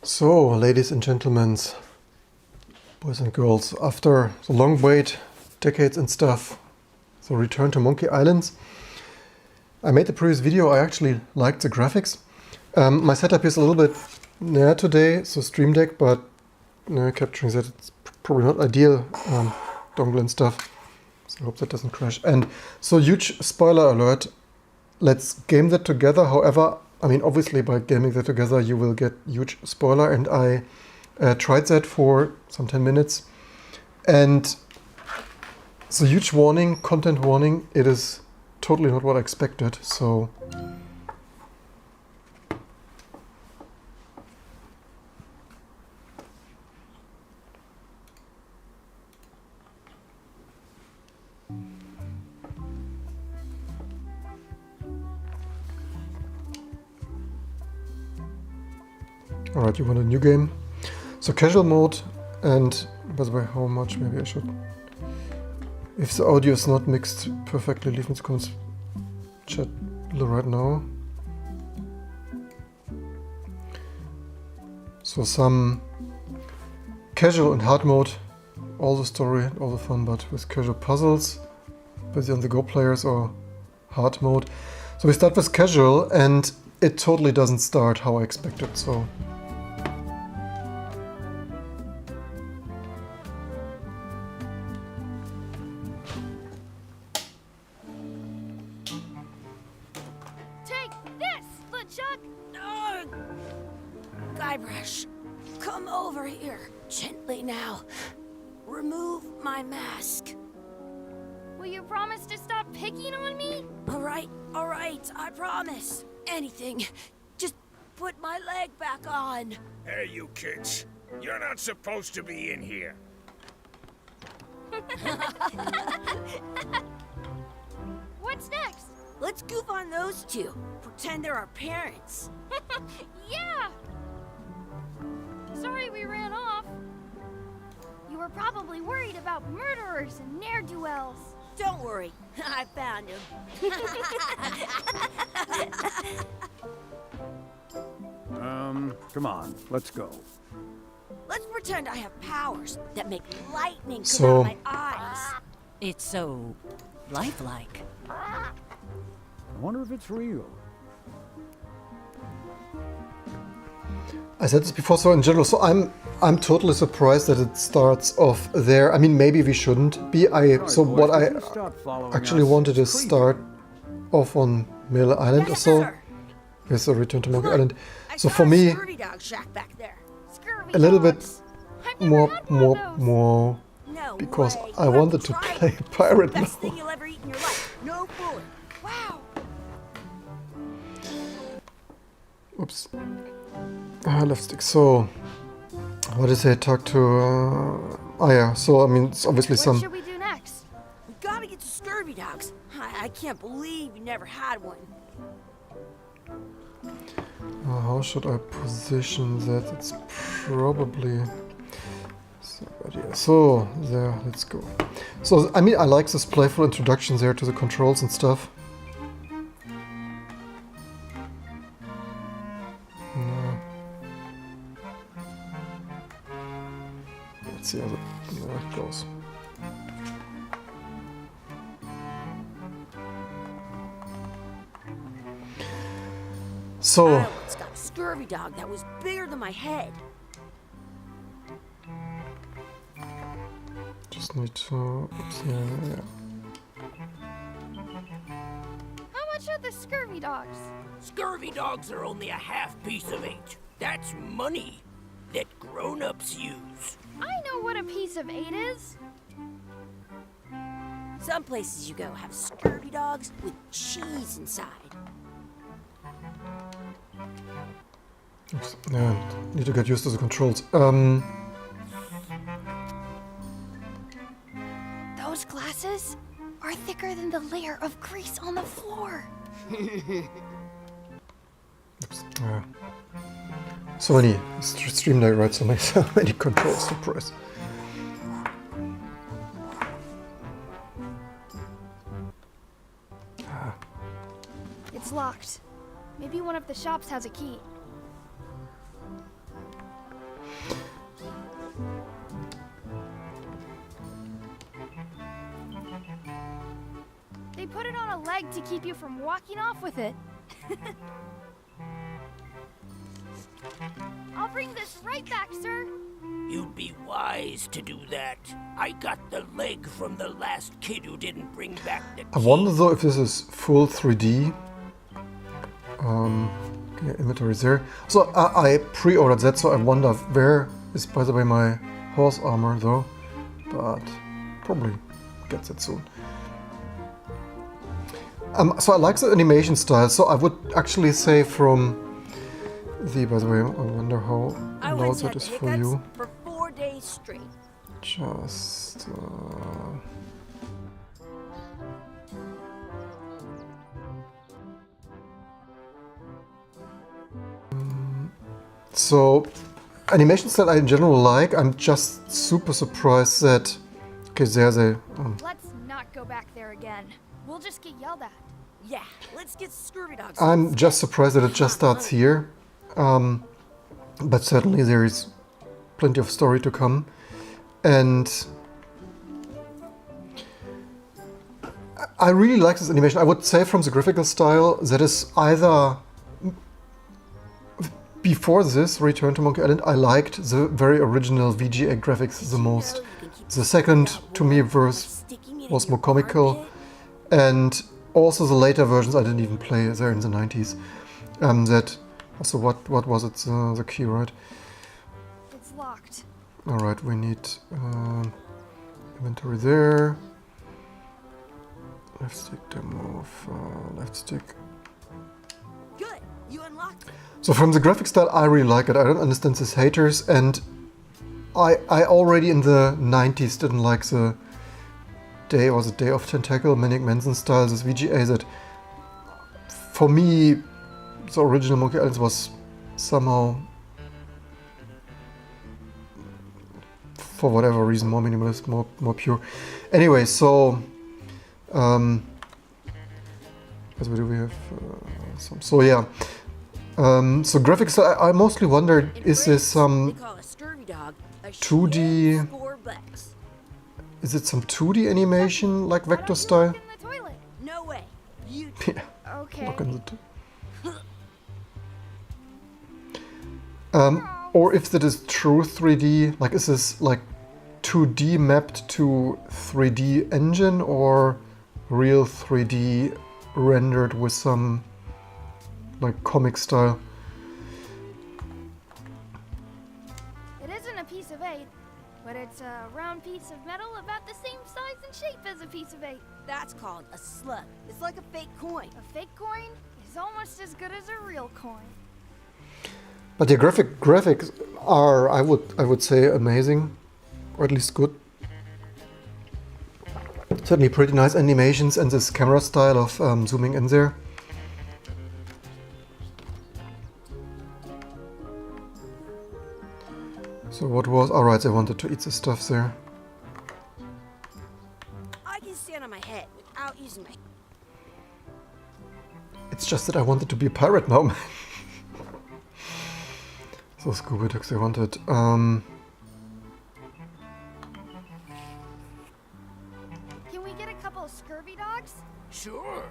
So, ladies and gentlemen, boys and girls, after the long wait, decades and stuff, so return to Monkey Islands. I made the previous video, I actually liked the graphics. My setup is a little bit today, so Stream Deck, but capturing that it's probably not ideal, dongle and stuff. So I hope that doesn't crash. And so huge spoiler alert, let's game that together. However, I mean, obviously by gaming that together you will get huge spoiler, and I tried that for some 10 minutes. And so huge warning, content warning, it is totally not what I expected, so... Alright, you want a new game? So casual mode, and by the way, how much maybe I should... If the audio is not mixed perfectly, leave me the comments chat right now. So some casual and hard mode, all the story, all the fun, but with casual puzzles, basically on the go players, or hard mode. So we start with casual, and it totally doesn't start how I expected, so... Guybrush, come over here. Gently now. Remove my mask. Will you promise to stop picking on me? Alright, I promise. Anything. Just put my leg back on. Hey, you kids. You're not supposed to be in here. What's next? Let's goof on those two. Pretend they're our parents. Yeah! Sorry we ran off. You were probably worried about murderers and ne'er-do-wells. Don't worry, I found him. Come on, let's go. Let's pretend I have powers that make lightning come So- out of my eyes. It's so lifelike. I wonder if it's real. I said this before, so in general, so I'm totally surprised that it starts off there. I mean, maybe we shouldn't be. So boys, what I would you stop following actually us? wanted to It's creepy. start off on Miller Island or Yes, so. sir. Yes, a return to Monkey Look, Island. I So saw for a me, scurvy dog shack back there. Scurvy a little bit dogs. I've never had one of those. more, No because way. I You have wanted to try it. play a pirate Best now. thing you'll ever eat in your life. No fooling. Wow. Oops. Left stick. So, what is it? Talk to. Yeah. So I mean, it's obviously What some. should we do next? We gotta get to scurvy dogs. I can't believe you never had one. How should I position that? It's probably. So there. Let's go. So I mean, I like this playful introduction there to the controls and stuff. Let's see how that goes. So, I once got a scurvy dog that was bigger than my head. just need to. Oops, yeah. How much are the scurvy dogs? Scurvy dogs are only a half piece of eight. That's money that grown-ups use. I know what a piece of 8 is. Some places you go have scurvy dogs with cheese inside. Oops, yeah, need to get used to the controls. Those glasses are thicker than the layer of grease on the floor. Oops, yeah. So many Stream Deck, right? So many controls to press. It's locked. Maybe one of the shops has a key. put it on a leg to keep you from walking off with it. I'll bring this right back, sir. You'd be wise to do that. I got the leg from the last kid who didn't bring back the I key. wonder though if this is full 3D. Okay, inventory is there. So I pre-ordered that, so I wonder where is, by the way, my horse armor though. But probably gets it soon. So I like the animation style. So I would actually say from the. By the way, I wonder how I loud once that had is for hiccups you. for 4 days straight. Just. So, animation style I in general like. I'm just super surprised that. Okay, there's a. Let's not go back there again. We'll just get yelled at. Yeah, let's get scurvy dogs. I'm just surprised that it just starts here. But certainly there is plenty of story to come. And I really like this animation. I would say from the graphical style that is either before this Return to Monkey Island, I liked the very original VGA graphics the most. The second to me was more comical, and also the later versions I didn't even play there in the 90s. That also what was it, the key, right? It's locked. All right, we need inventory there. Left stick to move. Left stick. Good, you unlocked it. So from the graphic style, I really like it. I don't understand these haters, and I already in the 90s didn't like the Day of Tentacle, Manic Manson style, this VGA that for me, the original Monkey Island was somehow, for whatever reason, more minimalist, more pure. Anyway, so as we do, we have some. So yeah. So graphics, I mostly wondered, is this They call a scurvy dog a 2D shit score bucks. is it some 2D animation like Why vector don't you style? look in the toilet? No way. You Yeah, Okay. look in the or if that is true 3D, like is this like 2D mapped to 3D engine or real 3D rendered with some like comic style? It isn't a piece of 8, but it's a round piece of metal about the same size and shape as a piece of 8. That's called a slug. It's like a fake coin. A fake coin is almost as good as a real coin. But the graphics are, I would say, amazing, or at least good. Certainly pretty nice animations and this camera style of zooming in there. So what was... Alright, I wanted to eat the stuff there. I can stand on my head without using my... It's just that I wanted to be a pirate now, man. So scuba ducks I wanted. Can we get a couple of scurvy dogs? Sure,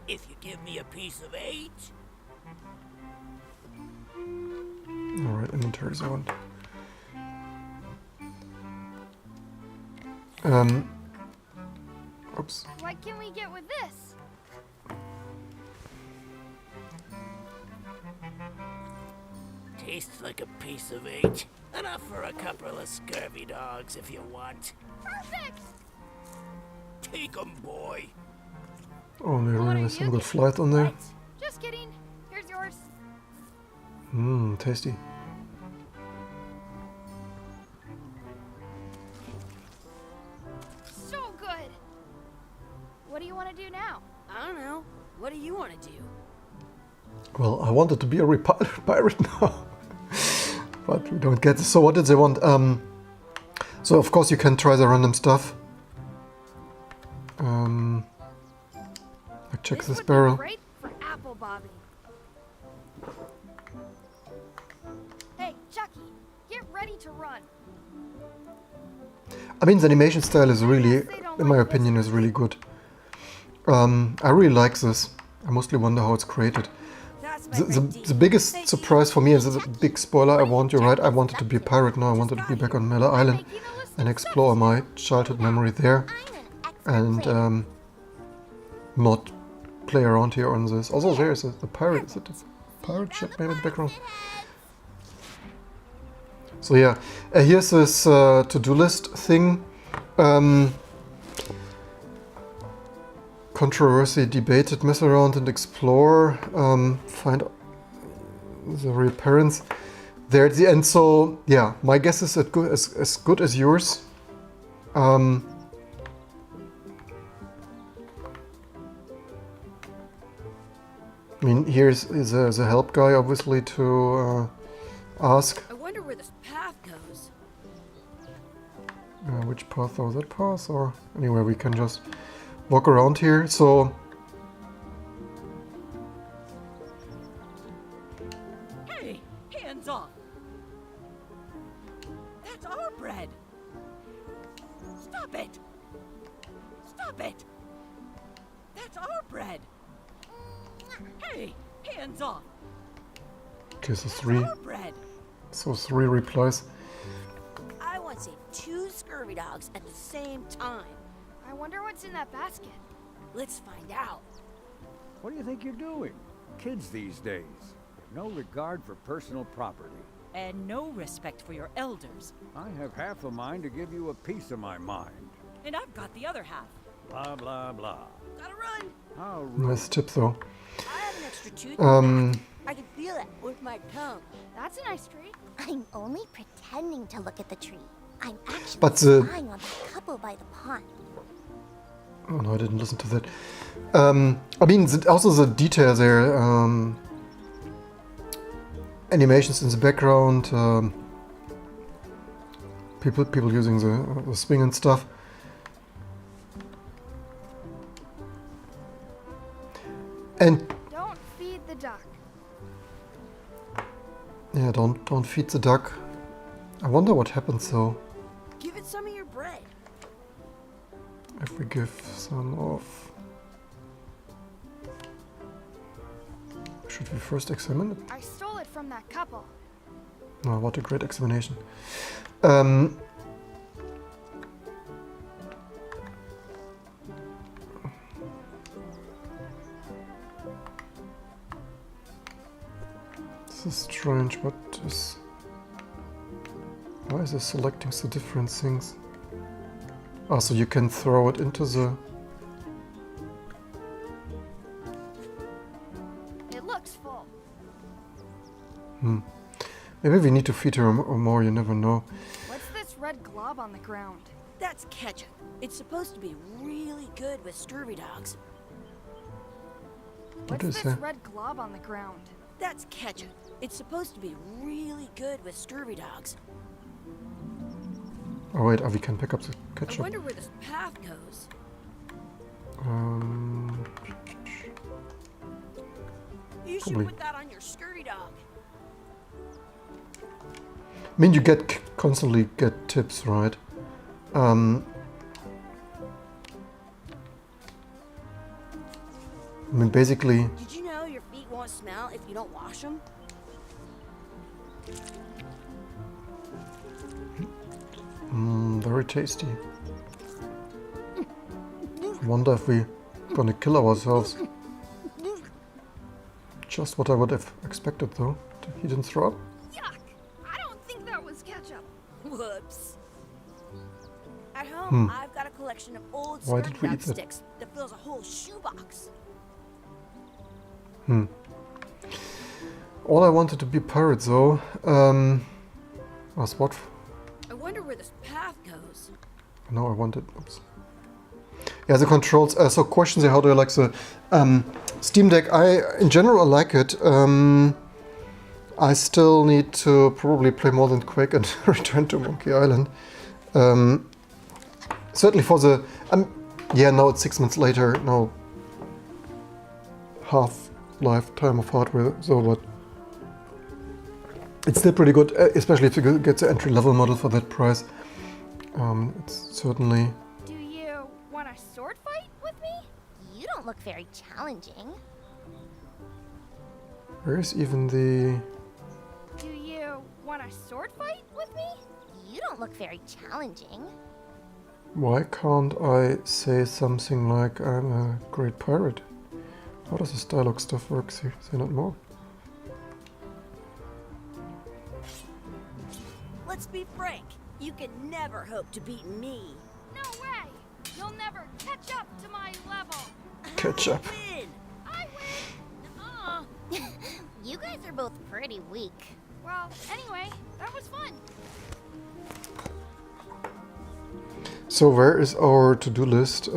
if you give me a piece of 8. Alright, inventory zone. Oops. What can we get with this? Tastes like a piece of 8. Enough for a couple of scurvy dogs if you want. Perfect! Take 'em, boy. Oh, there What really are is some you good getting? flight on there. What? Just kidding. Here's yours. Mmm, tasty. So good. What do you want to do now? I don't know. What do you want to do? Well, I wanted to be a pirate now. But we don't get this. So what did they want? So of course you can try the random stuff. Like check this would barrel. be great for apple bobbing. Hey, Chucky, get ready to run. I mean, the animation style is really, in my opinion, is really good. I really like this. I mostly wonder how it's created. That's The biggest surprise for me is a big spoiler. You're right, I wanted to be a pirate now. I wanted to be back on Mela Island and explore my childhood memory there and not play around here on this. Also, there is the pirate. Is it a pirate ship maybe in the background? So yeah, here's this to-do list thing. Controversy, debated, mess around and explore, find the real parents there at the end. So yeah, my guess is as good as yours. I mean, here's a help guy obviously to ask. I wonder where this path goes. Which path was that path? Or anyway, we can just walk around here. So Hey, hands off. That's our bread. Stop it. Stop it. That's our bread. Hey, hands off. okay, so Our bread. three replies. I want to save 2 scurvy dogs at the same time. I wonder what's in that basket. Let's find out. What do you think you're doing? Kids these days. No regard for personal property. And no respect for your elders. I have half a mind to give you a piece of my mind. And I've got the other half. Blah, blah, blah. Gotta run. How rude. Nice tip though. I have an extra tooth. in my Um, mouth. I can feel it with my tongue. That's a nice tree. I'm only pretending to look at the tree. I'm actually But the- spying on that couple by the pond. oh no, I didn't listen to that. I mean, also the detail there. Animations in the background. People using the swing and stuff. And Don't feed the duck. yeah, don't feed the duck. I wonder what happens though Give it some of your bread. if we give some of. Should we first examine it? I stole it from that couple. Oh, what a great explanation. This is strange. What is? Why is it selecting the different things? Ah, so you can throw it into the. It looks full. Maybe we need to feed her more. You never know. What's this red glob on the ground? That's ketchup. It's supposed to be really good with scurvy dogs. What What's is this that? red glob on the ground? That's ketchup. It's supposed to be really good with scurvy dogs. Oh wait, we can pick up the I ketchup. wonder where this path goes. You should Probably. put that on your scurvy dog. I mean, you constantly get tips, right? I mean, basically, Did you know your feet won't smell if you don't wash them? very tasty. I wonder if we're gonna kill ourselves. Just what I would have expected, though. He didn't throw up. Yuck! I don't think that was ketchup. Whoops. At home, I've got a collection of old Why scurvy did we dog eat that? sticks that fills a whole shoebox. All I wanted to be pirates, though, was what? I wonder where this path goes. No, I wanted. Oops. Yeah, the controls. So, questions here. How do I like the Steam Deck? In general, I like it. I still need to probably play more than Quake and return to Monkey Island. Certainly for the. Yeah, now it's 6 months later. Now, half lifetime of hardware. So, but it's still pretty good, especially if you get the entry level model for that price. It's certainly. Do you want a sword fight with me? You don't don't look very challenging. Where is even the... Do you want a sword fight with me? You don't look very challenging. Why can't I say something like I'm a great pirate? How does this dialogue stuff work? Say not more. Let's be frank. You can never hope to beat me. No way! You'll never catch up to my level. Catch up. Win. I win! Nuh-uh. You guys are both pretty weak. Well, anyway, that was fun. So where is our to-do list?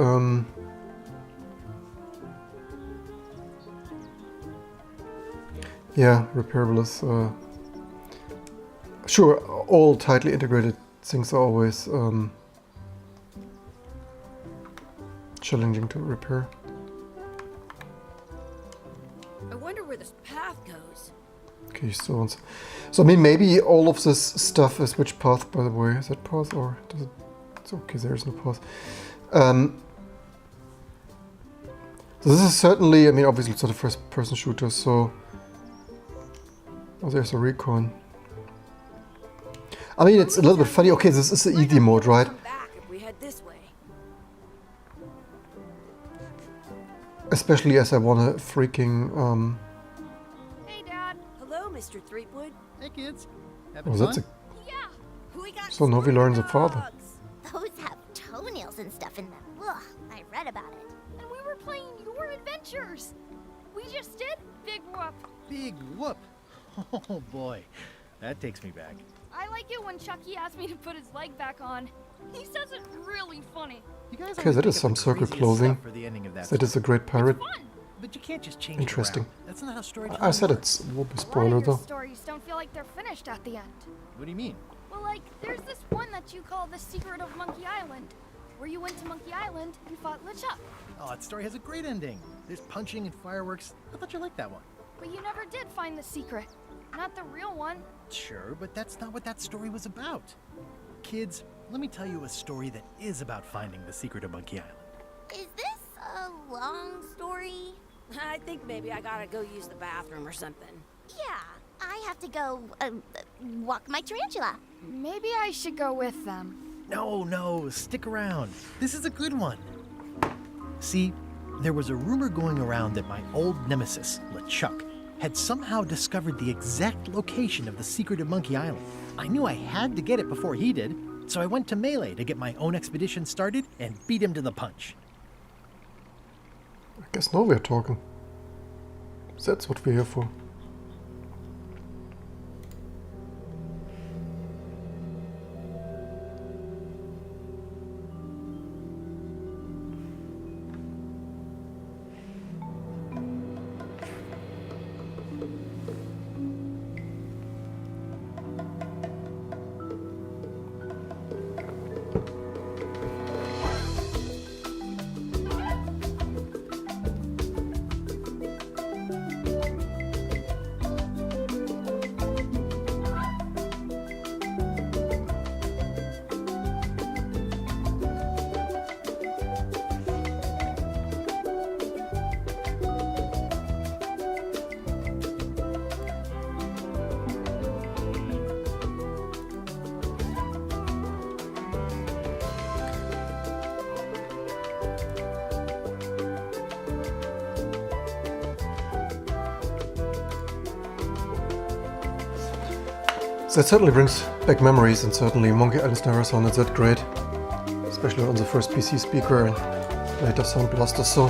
Yeah, repairable is... Sure, all tightly integrated things are always challenging to repair. I wonder where this path goes. Okay, so I mean, maybe all of this stuff is which path, by the way? Is that path or does it? It's okay, there's no path. So this is certainly, I mean, obviously it's not a first-person shooter, so... Oh, there's a recon. I mean, it's a little bit funny. Okay, this is the easy mode, right? Come back if we head this way. Especially as I want a freaking, Hey, Dad. Hello, Mr. Threepwood. Hey kids, having Oh, that's fun? a... Yeah. We got So now we learn the father. dogs. Those have toenails and stuff in them. Ugh, I read about it. And we were playing your adventures. We just did Big Whoop. Big whoop. Oh boy, that takes me back. I like it when Chucky asked me to put his leg back on. He says it really funny. You guys Okay, always that think is of some the circle craziest clothing. stuff for the ending of that That is a great pirate. Fun. But you can't just change Interesting. it around. That's not how I storytelling said works. it will be A lot spoiler of your though. stories don't feel like they're finished at the end. What do you mean? Well, like, there's this one that you call The Secret of Monkey Island, where you went to Monkey Island and fought LeChuck. Oh, that story has a great ending. There's punching and fireworks. I thought you liked that one. But you never did find the secret. Not the real one. Sure, but that's not what that story was about. Kids, let me tell you a story that is about finding the secret of Monkey Island. Is this a long story? I think maybe I gotta go use the bathroom or something. Yeah, I have to go walk my tarantula. Maybe I should go with them. No, stick around. This is a good one. See, there was a rumor going around that my old nemesis, LeChuck, had somehow discovered the exact location of the secret of Monkey Island. I knew I had to get it before he did, so I went to Melee to get my own expedition started and beat him to the punch. I guess now we're talking. That's what we're here for. That certainly brings back memories, and certainly Monkey Island never sounded that great, especially on the first PC speaker and later Sound Blaster. So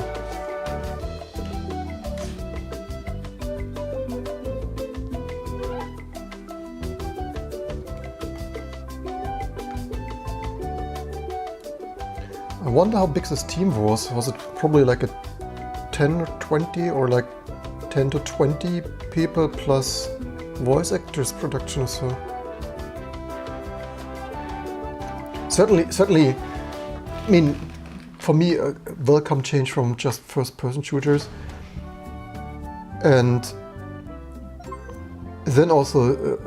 I wonder how big this team was. Was it probably like a 10 or 20 or like 10 to 20 people plus voice actors production or so? Certainly, I mean, for me, a welcome change from just first-person shooters. And then also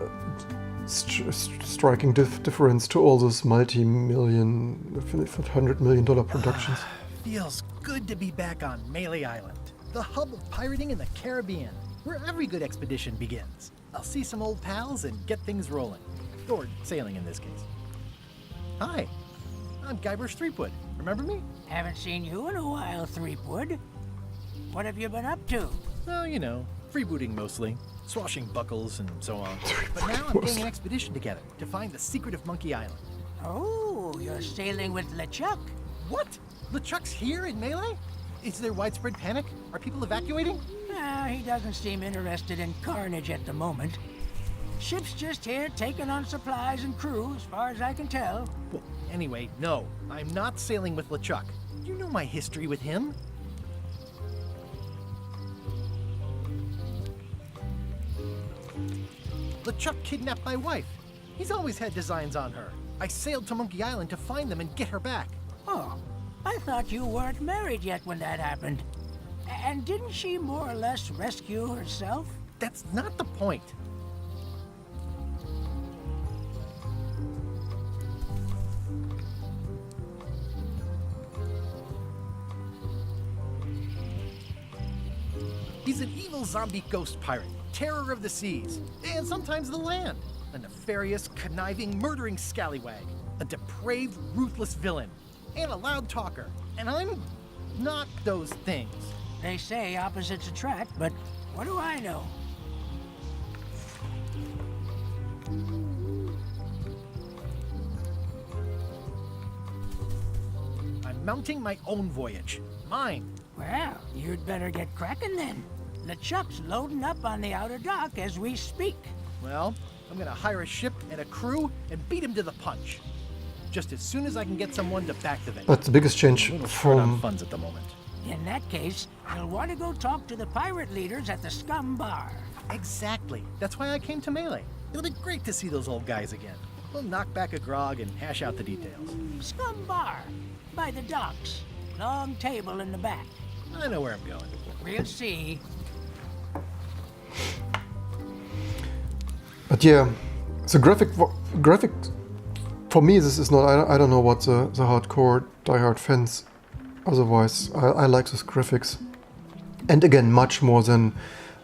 striking difference to all those multi-million, $100 million productions. Feels good to be back on Melee Island, the hub of pirating in the Caribbean, where every good expedition begins. I'll see some old pals and get things rolling. Or sailing in this case. Hi, I'm Guybrush Threepwood. Remember me? Haven't seen you in a while, Threepwood. What have you been up to? Oh, you know, freebooting mostly, swashing buckles and so on. But now I'm getting an expedition together to find the secret of Monkey Island. Oh, you're sailing with LeChuck. What? LeChuck's here in Melee? Is there widespread panic? Are people evacuating? He doesn't seem interested in carnage at the moment. Ship's just here taking on supplies and crew, as far as I can tell. Well, anyway, no, I'm not sailing with LeChuck. You know my history with him. LeChuck kidnapped my wife. He's always had designs on her. I sailed to Monkey Island to find them and get her back. Oh, I thought you weren't married yet when that happened. And didn't she more or less rescue herself? That's not the point. He's an evil zombie ghost pirate, terror of the seas, and sometimes the land. A nefarious, conniving, murdering scallywag. A depraved, ruthless villain. And a loud talker. And I'm not those things. They say opposites attract, but what do I know? I'm mounting my own voyage. Mine. Well, you'd better get cracking then. LeChuck's loading up on the outer dock as we speak. Well, I'm gonna hire a ship and a crew and beat him to the punch. Just as soon as I can get someone to back the venture. But the biggest change A little short on from funds at the moment. In that case, you'll want to go talk to the pirate leaders at the Scum Bar. Exactly. That's why I came to Melee. It'll be great to see those old guys again. We'll knock back a grog and hash out the details. Scum Bar, by the docks. Long table in the back. I know where I'm going. We'll see. But yeah, the graphic for me, this is not. I don't know what the hardcore diehard fans. Otherwise, I like these graphics, and again, much more than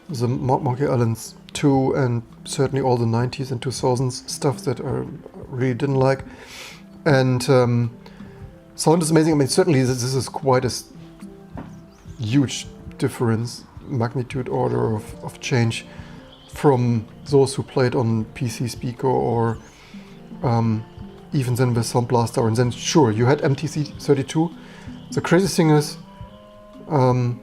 the Monkey Island 2 and certainly all the 90s and 2000s stuff that I really didn't like. And sound is amazing. I mean, certainly this is quite a huge difference, magnitude order of change from those who played on PC speaker or even then with Sound Blaster. And then sure, you had MTC32. The crazy thing is, I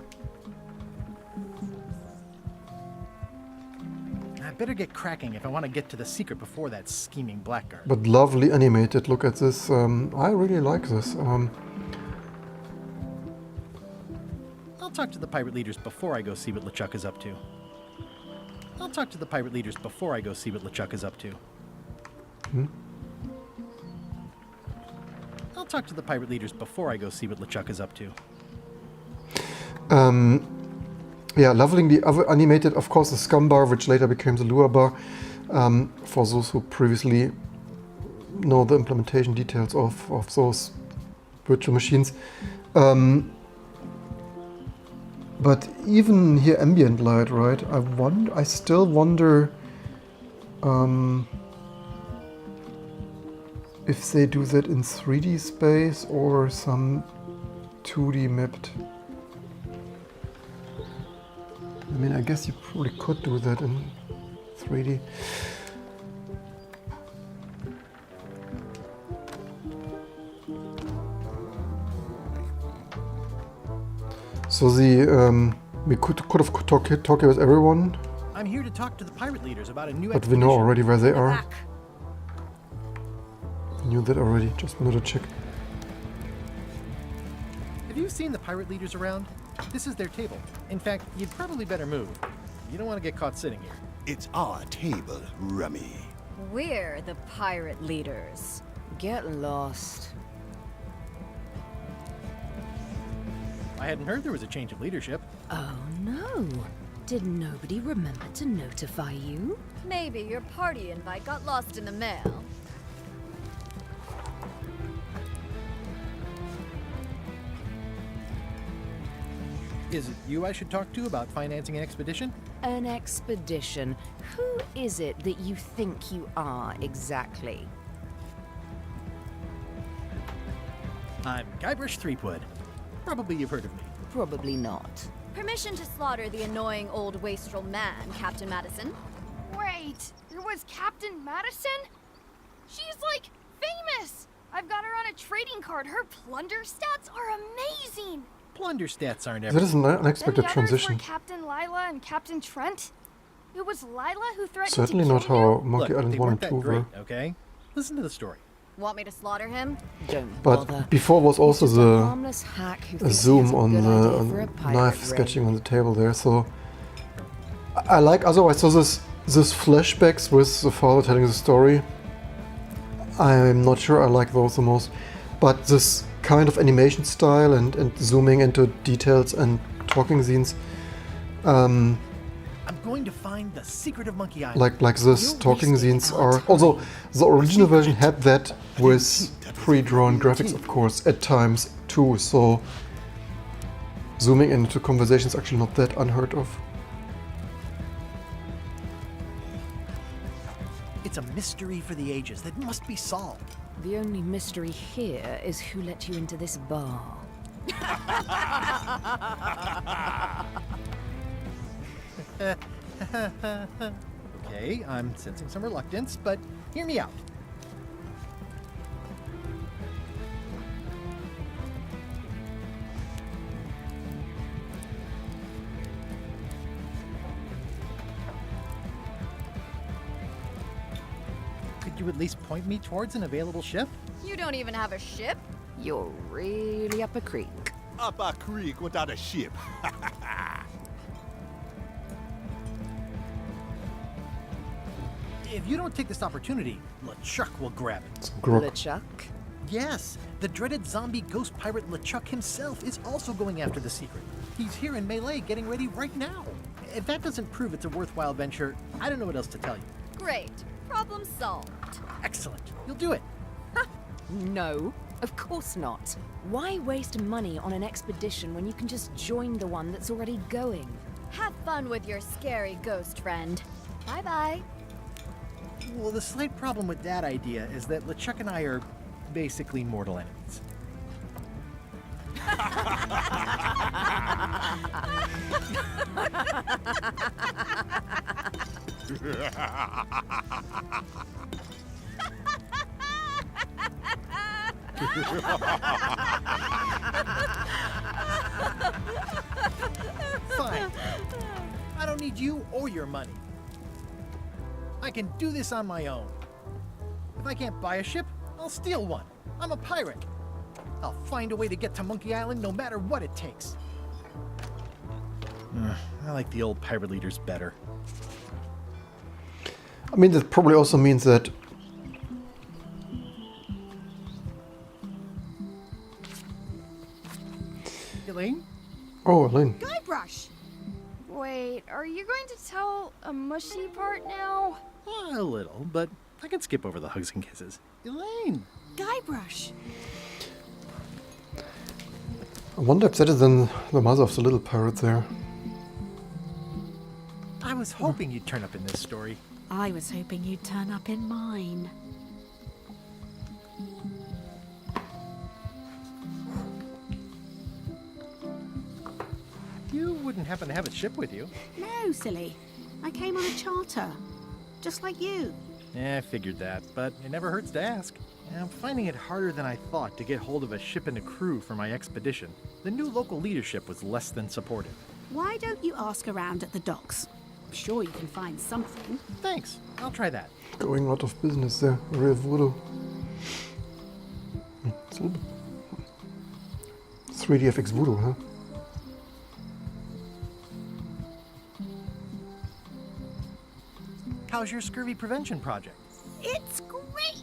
better get cracking if I want to get to the secret before that scheming blackguard. but lovely animated. Look at this. I really like this. I'll talk to the pirate leaders before I go see what LeChuck is up to. I'll talk to the pirate leaders before I go see what LeChuck is up to. I'll talk to the pirate leaders before I go see what LeChuck is up to. Yeah, lovingly animated. Of course, the Scum Bar, which later became the Lure Bar. For those who previously know the implementation details of those virtual machines. But even here, ambient light, right? I still wonder if they do that in 3D space or some 2D mapped. I mean, I guess you probably could do that in 3D. So we could have talked with everyone, I'm here to talk to the pirate leaders about a new but we know expedition. already where they are. Back. I knew that already. Just wanted to check. Have you seen the pirate leaders around? This is their table. In fact, you'd probably better move. You don't want to get caught sitting here. It's our table, Rummy. We're the pirate leaders. Get lost. I hadn't heard there was a change of leadership. Oh no. Did nobody remember to notify you? Maybe your party invite got lost in the mail. Is it you I should talk to about financing an expedition? An expedition. Who is it that you think you are exactly? I'm Guybrush Threepwood. Probably you've heard of me. Probably not. Permission to slaughter the annoying old wastrel man, Captain Madison. Wait, it was Captain Madison? She's like famous! I've got her on a trading card. Her plunder stats are amazing! Plunder stats aren't That everything. is an unexpected Then the transition. others were Captain Lila and Captain Trent. It was Lila who threatened Certainly to not kill how you? Monkey Look, Island they 1 weren't and that 2 great, were. okay? Listen to the story. Want me to slaughter him? Don't But bother. before was also He's just a the harmless hack who a thinks he zoom has a on good the idea for a pirate knife ring. sketching on the table there. So I like. Otherwise, so this flashbacks with the father telling the story. I'm not sure I like those the most, but this kind of animation style and zooming into details and talking scenes, I'm going to find the secret of Monkey Island. like this You're talking wasting scenes our are. time. Also, the original version had that with pre-drawn graphics, of course, at times too. So zooming into conversations actually not that unheard of. It's a mystery for the ages that must be solved. The only mystery here is who let you into this bar. Okay, I'm sensing some reluctance, but hear me out. Could you at least point me towards an available ship? You don't even have a ship? You're really up a creek. Up a creek without a ship. If you don't take this opportunity, LeChuck will grab it. Some grog. LeChuck? Yes, the dreaded zombie ghost pirate LeChuck himself is also going after the secret. He's here in Melee getting ready right now. If that doesn't prove it's a worthwhile venture, I don't know what else to tell you. Great. Problem solved. Excellent. You'll do it. No, of course not. Why waste money on an expedition when you can just join the one that's already going? Have fun with your scary ghost friend. Bye-bye. Well, the slight problem with that idea is that LeChuck and I are basically mortal enemies. Fine. I don't need you or your money. I can do this on my own. If I can't buy a ship, I'll steal one. I'm a pirate. I'll find a way to get to Monkey Island no matter what it takes. I like the old pirate leaders better. I mean, that probably also means that Elaine? oh, Elaine. Guybrush! Wait, are you going to tell a mushy part now? A little, but I can skip over the hugs and kisses. Elaine! Guybrush. I wonder if that is then the mother of the little pirate there. I was hoping you'd turn up in this story. I was hoping you'd turn up in mine. You wouldn't happen to have a ship with you. No, silly. I came on a charter. Just like you. Yeah, I figured that, but it never hurts to ask. I'm finding it harder than I thought to get hold of a ship and a crew for my expedition. The new local leadership was less than supportive. Why don't you ask around at the docks? I'm sure you can find something. Thanks, I'll try that. Going out of business there. Real voodoo. It's a little bit 3DFX voodoo, huh? How's your scurvy prevention project? It's great!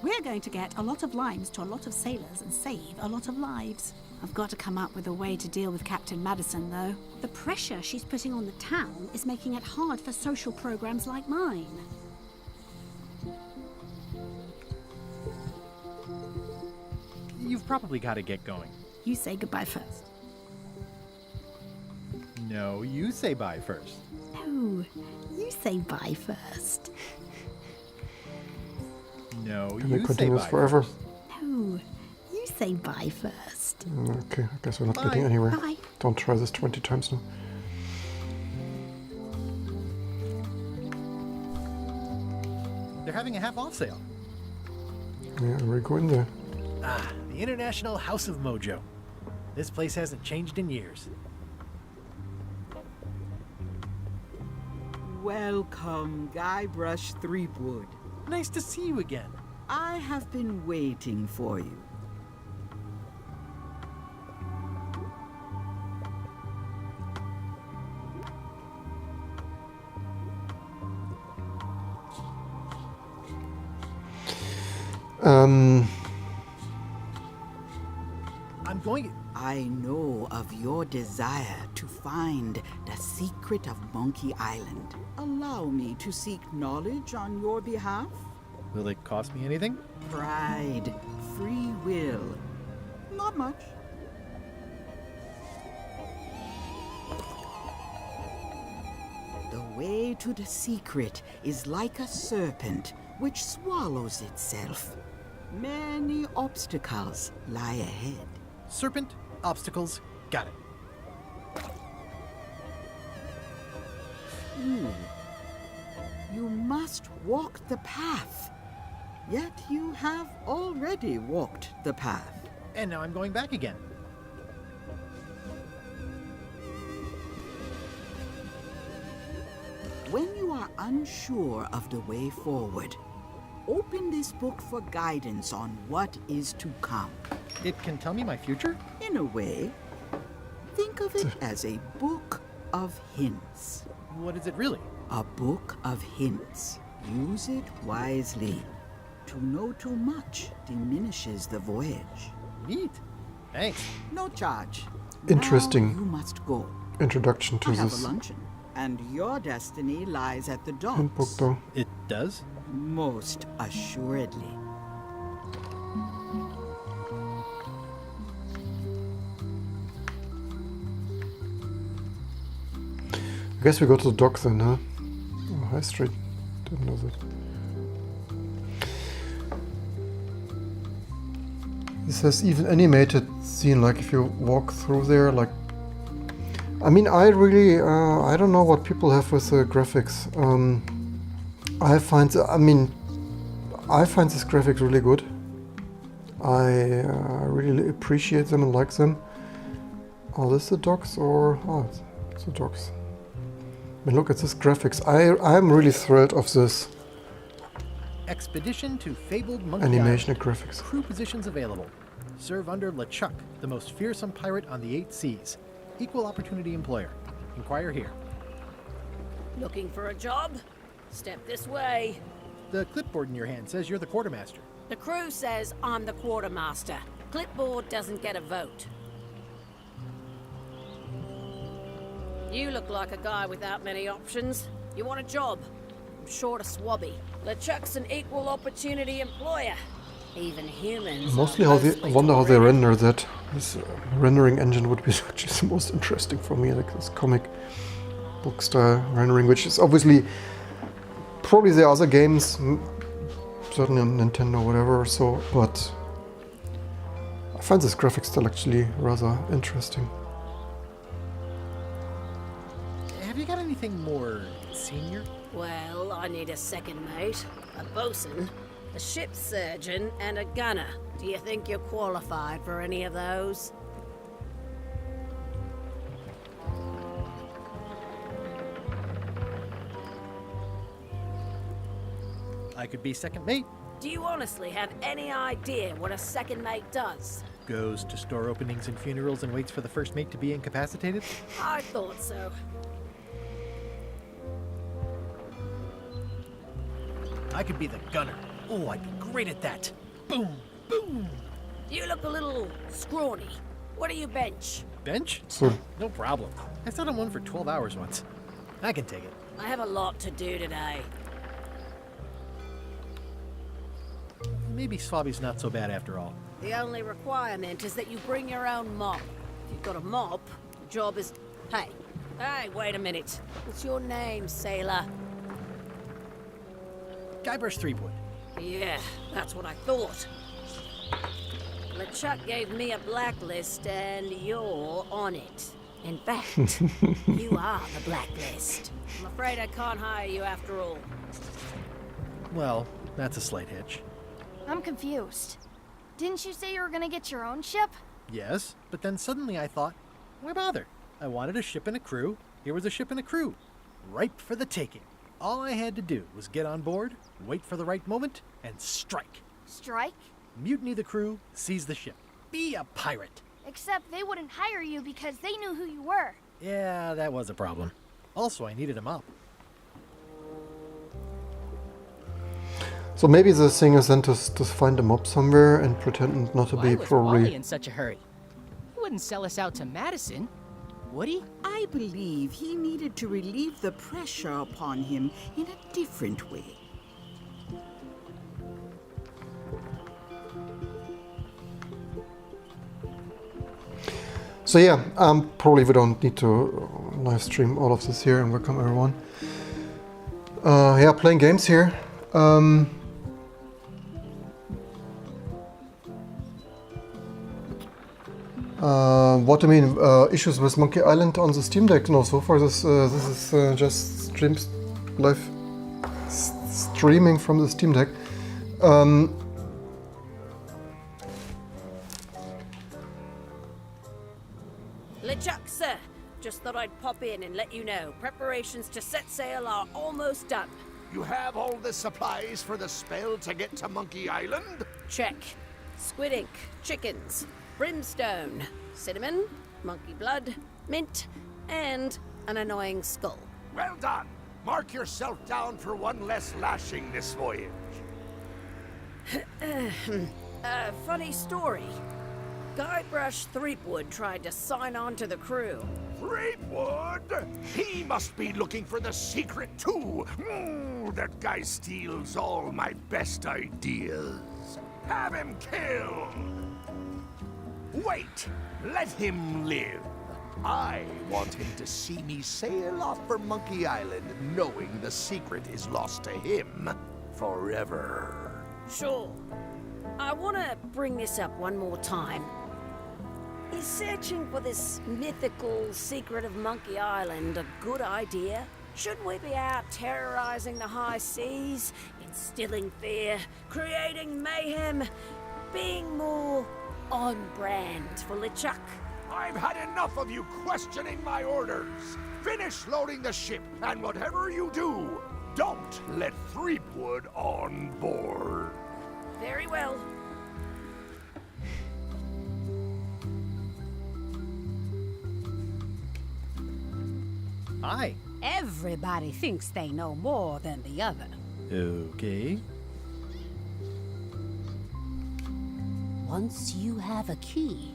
We're going to get a lot of limes to a lot of sailors and save a lot of lives. I've got to come up with a way to deal with Captain Madison, though. The pressure she's putting on the town is making it hard for social programs like mine. You've probably got to get going. You say goodbye first. No, you say bye first. No, you say bye first. No, Can they you say continue bye this forever? first. No, you say bye first. Okay, I guess we're not Bye. getting anywhere. Bye. Don't try this 20 times now. They're having a half-off sale. Yeah, we go in there. Ah, the International House of Mojo. This place hasn't changed in years. Welcome, Guybrush Threepwood. Nice to see you again. I have been waiting for you. I'm going... I know of your desire to find the secret of Monkey Island. Allow me to seek knowledge on your behalf? Will it cost me anything? Pride, free will. Not much. The way to the secret is like a serpent which swallows itself. Many obstacles lie ahead. Serpent, obstacles, got it. You must walk the path. Yet you have already walked the path. And now I'm going back again. When you are unsure of the way forward, open this book for guidance on what is to come. It can tell me my future? In a way, think of it as a book of hints. What is it really? A book of hints. Use it wisely. To know too much diminishes the voyage. Neat. Thanks. No charge. Interesting. Now you must go. Introduction to I have this a luncheon, and your destiny lies at the handbook docks. though. It does? Most assuredly. I guess we go to the dock then, huh? Oh, High Street. Didn't know that. It says even animated scene, like if you walk through there, like... I mean, I really, I don't know what people have with the graphics. I find this graphic really good. I really appreciate them and like them. Are this the docks or... Oh, it's the docks. I mean, look at this graphics. I'm really thrilled of this Expedition to Fabled Monkey animation Island. and graphics. Crew positions available. Serve under LeChuck, the most fearsome pirate on the 8 seas. Equal opportunity employer. Inquire here. Looking for a job? Step this way. The clipboard in your hand says you're the quartermaster. The crew says I'm the quartermaster. Clipboard doesn't get a vote. You look like a guy without many options. You want a job? I'm short a swabby. LeChuck's an equal opportunity employer. Even humans. Mostly are how they, I mostly wonder how they foreign. render that. This rendering engine would be actually the most interesting for me, like this comic book style rendering, which is obviously probably there are other games, certainly on Nintendo, whatever. So, but I find this graphic style actually rather interesting. Have you got anything more senior? Well, I need a second mate, a bosun, a ship's surgeon, and a gunner. Do you think you're qualified for any of those? I could be second mate. Do you honestly have any idea what a second mate does? Goes to store openings and funerals and waits for the first mate to be incapacitated. I thought so. I could be the gunner. Oh, I'd be great at that. Boom, boom. You look a little scrawny. What do you bench? Bench? So No problem. I sat on one for 12 hours once. I can take it. I have a lot to do today. Maybe Swabby's not so bad after all. The only requirement is that you bring your own mop. If you've got a mop, the job is... Hey, Hey, wait a minute. What's your name, sailor? Guybrush Threepwood. Yeah, that's what I thought. LeChuck gave me a blacklist, and you're on it. In fact, you are the blacklist. I'm afraid I can't hire you after all. Well, that's a slight hitch. I'm confused. Didn't you say you were gonna get your own ship? Yes, but then suddenly I thought, why bother? I wanted a ship and a crew. Here was a ship and a crew. Ripe for the taking. All I had to do was get on board, wait for the right moment, and strike. Strike? Mutiny the crew, seize the ship. Be a pirate. Except they wouldn't hire you because they knew who you were. Yeah, that was a problem. Also, I needed him up. So maybe the thing is then to find a mob somewhere and pretend not to be Why was Wally probably... in such a hurry? He wouldn't sell us out to Madison, would he? I believe he needed to relieve the pressure upon him in a different way. So yeah, probably we don't need to live stream all of this here, and welcome everyone. Yeah, playing games here. What do you mean? Issues with Monkey Island on the Steam Deck? No, so far this is just live streaming from the Steam Deck. LeChuck, sir. Just thought I'd pop in and let you know. Preparations to set sail are almost done. You have all the supplies for the spell to get to Monkey Island? Check. Squid ink, chickens, brimstone, cinnamon, monkey blood, mint, and an annoying skull. Well done. Mark yourself down for one less lashing this voyage. Funny story. Guybrush Threepwood tried to sign on to the crew. Threepwood? He must be looking for the secret too. That guy steals all my best ideas. Have him killed. Wait, let him live. I want him to see me sail off for Monkey Island knowing the secret is lost to him forever. Sure. I want to bring this up one more time. Is searching for this mythical secret of Monkey Island a good idea? Shouldn't we be out terrorizing the high seas, instilling fear, creating mayhem, being more on brand for LeChuck? I've had enough of you questioning my orders. Finish loading the ship, and whatever you do, don't let Threepwood on board. Very well. Hi. Everybody thinks they know more than the other. Okay. Once you have a key,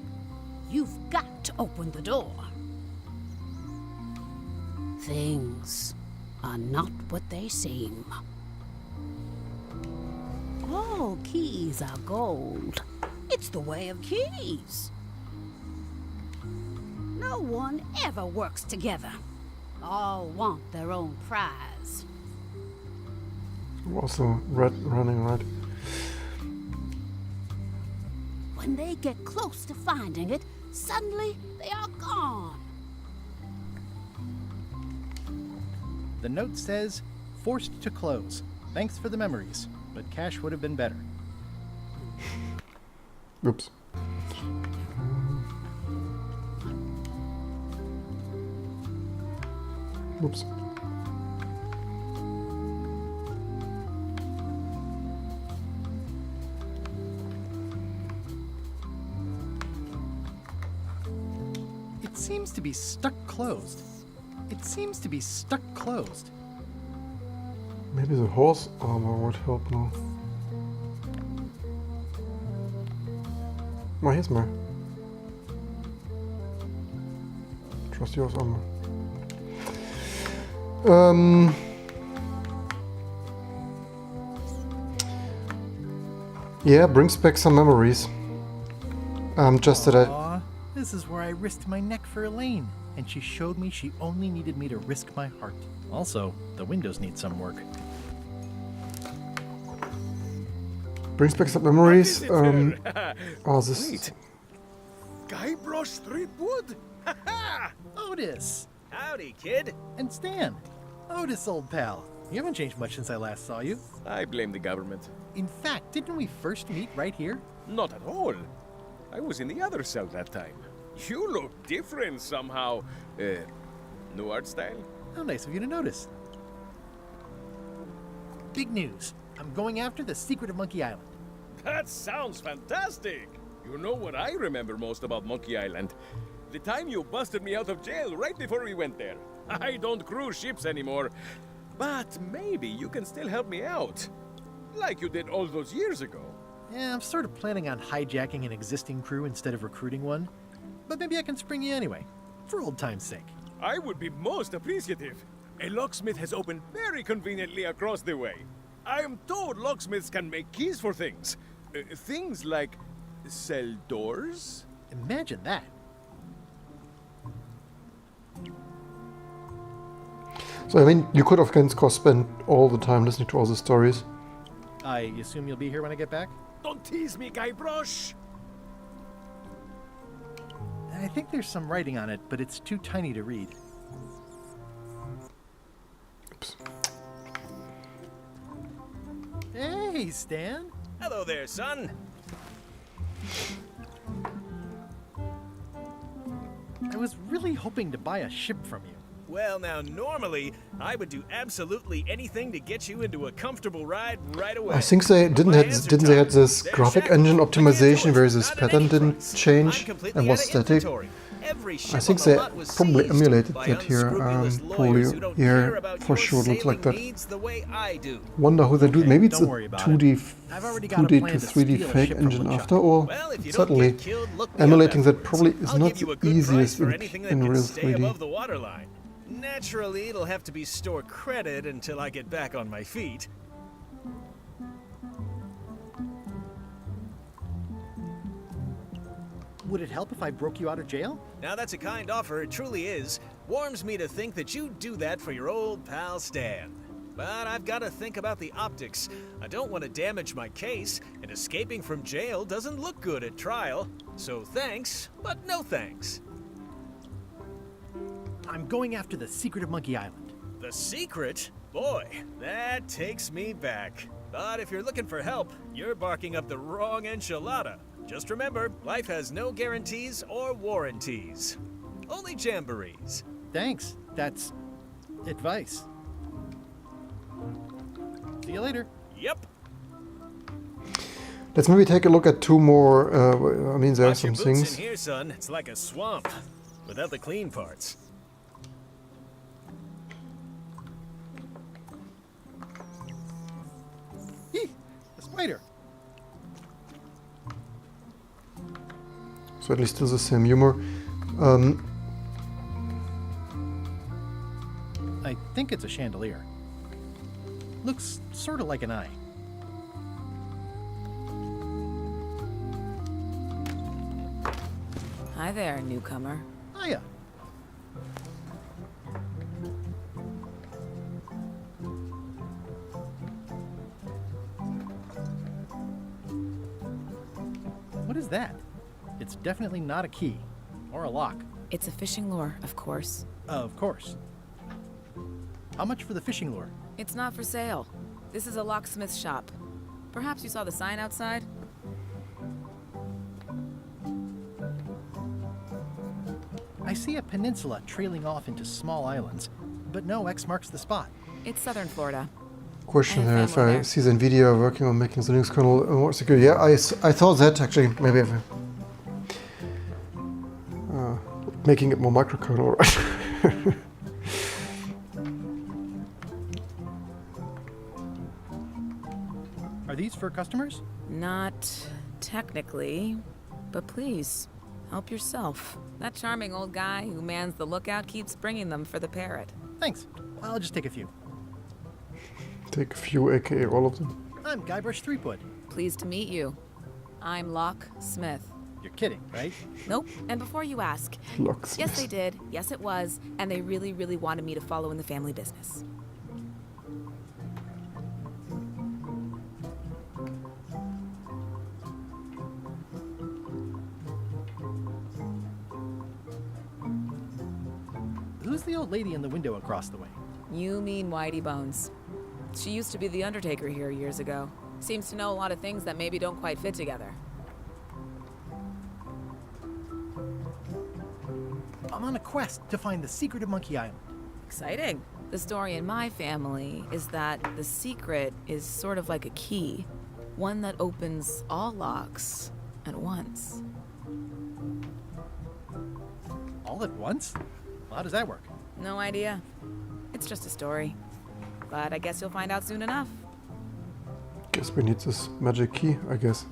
you've got to open the door. Things are not what they seem. All keys are gold. It's the way of keys. No one ever works together. All want their own prize. Also running right. When they get close to finding it, suddenly they are gone. The note says, forced to close. Thanks for the memories, but cash would have been better. Oops. Oops. It seems to be stuck closed. It seems to be stuck closed. Maybe the horse armor would help now. Oh, here's more. Trusty horse armor. Yeah, brings back some memories. Just that I... Aw, this is where I risked my neck for Elaine. and she showed me she only needed me to risk my heart. Also, the windows need some work. Brings back some memories. Oh, this. Wait. Guybrush Threepwood? Otis! Howdy, kid. And Stan. Otis, old pal. You haven't changed much since I last saw you. I blame the government. In fact, didn't we first meet right here? Not at all. I was in the other cell that time. You look different somehow. New art style? How nice of you to notice. Big news. I'm going after the secret of Monkey Island. That sounds fantastic! You know what I remember most about Monkey Island? The time you busted me out of jail right before we went there. I don't cruise ships anymore. But maybe you can still help me out. Like you did all those years ago. Yeah, I'm sort of planning on hijacking an existing crew instead of recruiting one. But maybe I can spring you anyway, for old time's sake. I would be most appreciative. A locksmith has opened very conveniently across the way. I am told locksmiths can make keys for things. Things like cell doors? Imagine that. So, I mean, you could, of course, spend all the time listening to all the stories. I assume you'll be here when I get back? Don't tease me, Guybrush! I think there's some writing on it, but it's too tiny to read. Oops. Hey, Stan! Hello there, son. I was really hoping to buy a ship from you. Well, now, normally, I would do absolutely anything to get you into a comfortable ride right away. I think they didn't have this graphic engine optimization where this pattern didn't change and was static. I think they probably emulated that here. Probably here for sure it looks like that. Wonder who they do. Maybe it's a 2D to 3D fake engine after, or certainly emulating that probably is not the easiest in real 3D. Naturally, it'll have to be store credit until I get back on my feet. Would it help if I broke you out of jail? Now that's a kind offer, it truly is. Warms me to think that you'd do that for your old pal Stan. But I've got to think about the optics. I don't want to damage my case, and escaping from jail doesn't look good at trial. So thanks, but no thanks. I'm going after the secret of Monkey Island. The secret? Boy, that takes me back. But if you're looking for help, you're barking up the wrong enchilada. Just remember, life has no guarantees or warranties. Only jamborees. Thanks. That's advice. See you later. Yep. Let's maybe take a look at two more. I mean, there are some things. In here, son. It's like a swamp without the clean parts. Eek! A spider. So at least still the same humor. I think it's a chandelier. Looks sort of like an eye. Hi there, newcomer. Hiya. What is that? It's definitely not a key. Or a lock. It's a fishing lure, of course. Of course. How much for the fishing lure? It's not for sale. This is a locksmith shop. Perhaps you saw the sign outside? I see a peninsula trailing off into small islands, but no X marks the spot. It's southern Florida. Question there, if I see the video working on making the Linux kernel more secure. Yeah, I thought that actually, maybe if making it more microkernel, right? Are these for customers? Not technically, but please, help yourself. That charming old guy who mans the lookout keeps bringing them for the parrot. Thanks. I'll just take a few. Take a few, aka all of them. I'm Guybrush Threepwood. Pleased to meet you. I'm Locke Smith. You're kidding, right? Nope. And before you ask, Locksmith. yes, they did. Yes, it was. And they really, really wanted me to follow in the family business. Who's the old lady in the window across the way? You mean Whitey Bones. She used to be the Undertaker here years ago. Seems to know a lot of things that maybe don't quite fit together. I'm on a quest to find the secret of Monkey Island. Exciting. The story in my family is that the secret is sort of like a key. One that opens all locks at once. All at once? Well, how does that work? No idea. It's just a story. But I guess you'll find out soon enough. Guess we need this magic key, I guess.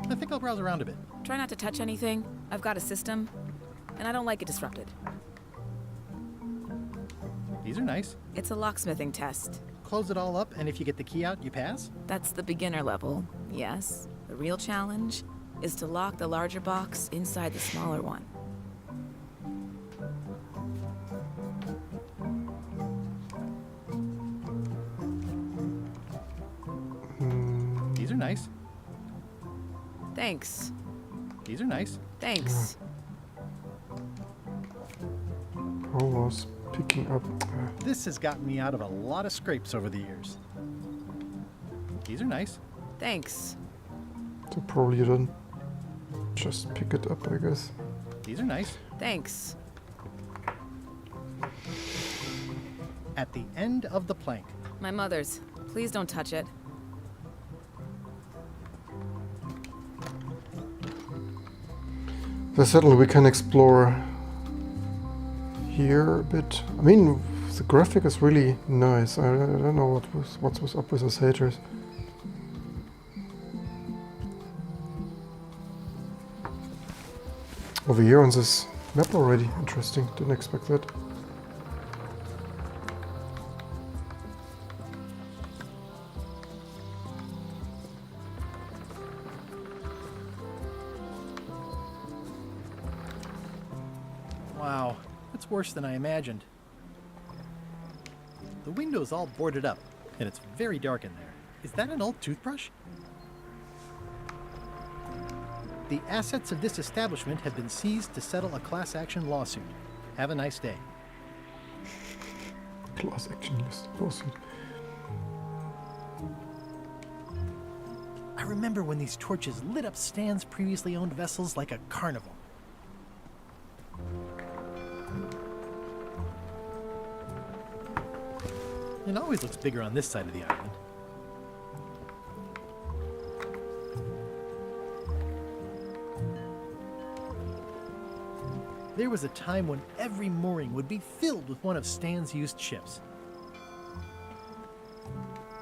I think I'll browse around a bit. Try not to touch anything. I've got a system, and I don't like it disrupted. These are nice. It's a locksmithing test. Close it all up, and if you get the key out, you pass? That's the beginner level, yes. The real challenge is to lock the larger box inside the smaller one. These are nice. Thanks. These are nice. Thanks. I was picking up. This has gotten me out of a lot of scrapes over the years. These are nice. Thanks. So probably you don't just pick it up, I guess. These are nice. Thanks. At the end of the plank. My mother's. Please don't touch it. So certainly we can explore here a bit. I mean, the graphic is really nice. I don't know what was up with those haters. Over here on this map already. Interesting. Didn't expect that. Wow, that's worse than I imagined. The window's all boarded up, and it's very dark in there. Is that an old toothbrush? The assets of this establishment have been seized to settle a class action lawsuit. Have a nice day. Class action lawsuit. I remember when these torches lit up Stan's previously owned vessels like a carnival. It always looks bigger on this side of the island. There was a time when every mooring would be filled with one of Stan's used ships.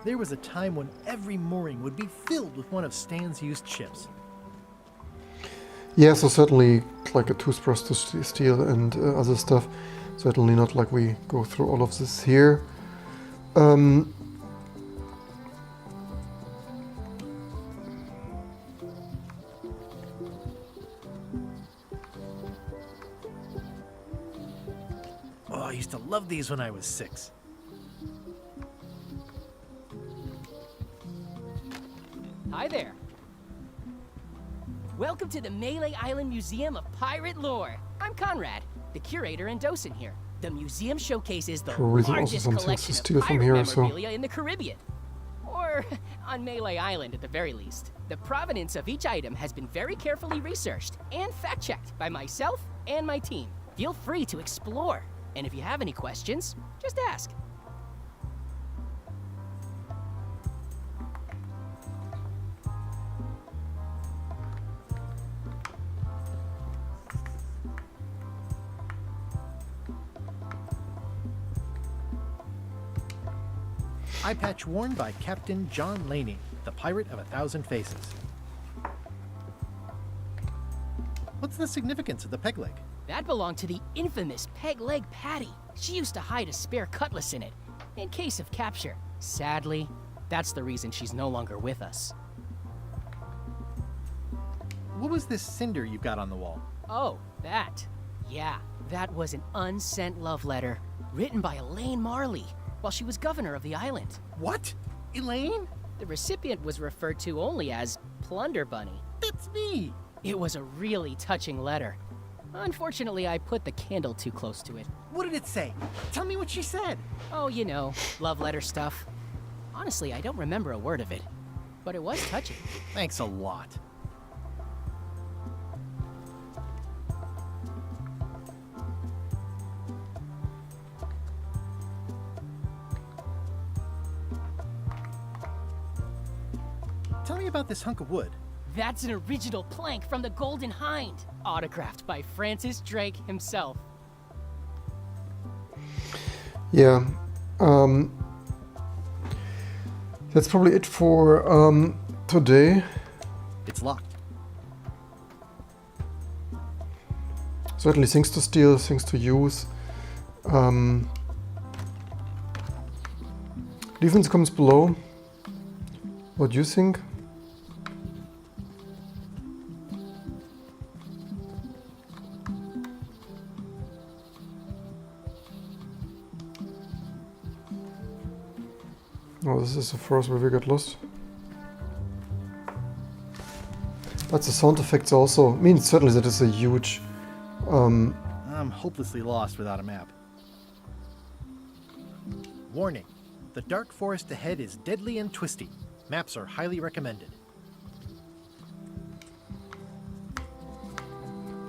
There was a time when every mooring would be filled with one of Stan's used ships. Yeah, so certainly like a toothbrush to steal and other stuff. Certainly not like we go through all of this here. Oh, I used to love these when I was 6. Hi there. Welcome to the Melee Island Museum of Pirate Lore. I'm Conrad, the curator and docent here. The museum showcases the Probably also largest some things collection to of steal from pirate here, so- memorabilia in the Caribbean. Or on Melee Island at the very least. The provenance of each item has been very carefully researched and fact-checked by myself and my team. Feel free to explore. And if you have any questions, just ask. Eye patch worn by Captain John Laney, the pirate of 1,000 faces. What's the significance of the peg leg? That belonged to the infamous Peg Leg Patty. She used to hide a spare cutlass in it, in case of capture. Sadly, that's the reason she's no longer with us. What was this cinder you've got on the wall? Oh, that. Yeah, that was an unsent love letter written by Elaine Marley while she was governor of the island. What? Elaine? The recipient was referred to only as Plunder Bunny. That's me! It was a really touching letter. Unfortunately, I put the candle too close to it. What did it say? Tell me what she said. Oh, you know, love letter stuff. Honestly, I don't remember a word of it, but it was touching. Thanks a lot. Tell me about this hunk of wood. That's an original plank from the Golden Hind, autographed by Francis Drake himself. Yeah, that's probably it for today. It's locked. Certainly things to steal, things to use. Leave in the comments below what you think. Oh, this is the first where we got lost. That's the sound effects also. I mean, certainly that is a huge... I'm hopelessly lost without a map. Warning. The dark forest ahead is deadly and twisty. Maps are highly recommended.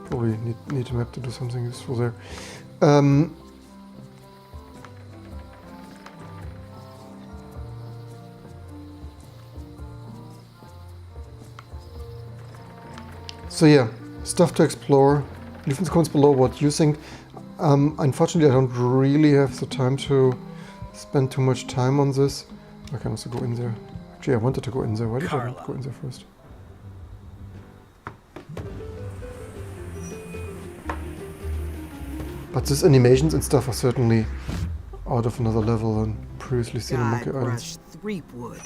Probably need a map to do something useful there. So yeah, stuff to explore. Leave in the comments below what you think. Unfortunately, I don't really have the time to spend too much time on this. I can also go in there. Actually, I wanted to go in there. Why did I not go in there first? But these animations and stuff are certainly out of another level than previously seen on Monkey Island. Guybrush Threepwood.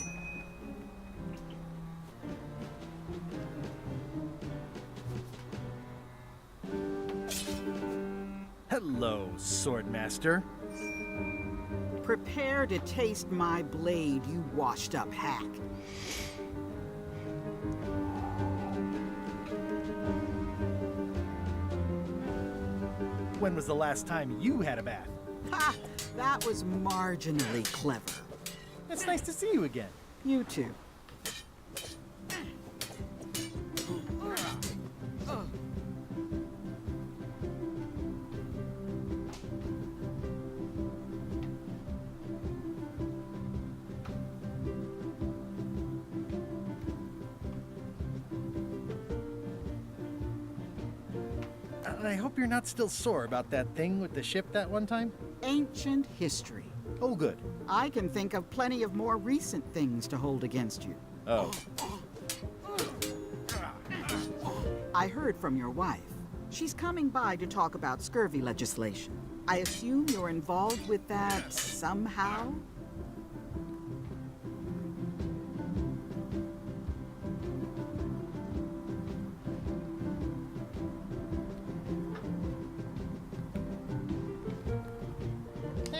Hello, Swordmaster. Prepare to taste my blade, you washed-up hack. When was the last time you had a bath? Ha! That was marginally clever. It's nice to see you again. You too. I hope you're not still sore about that thing with the ship that one time? Ancient history. Oh, good. I can think of plenty of more recent things to hold against you. Oh. I heard from your wife. She's coming by to talk about scurvy legislation. I assume you're involved with that somehow?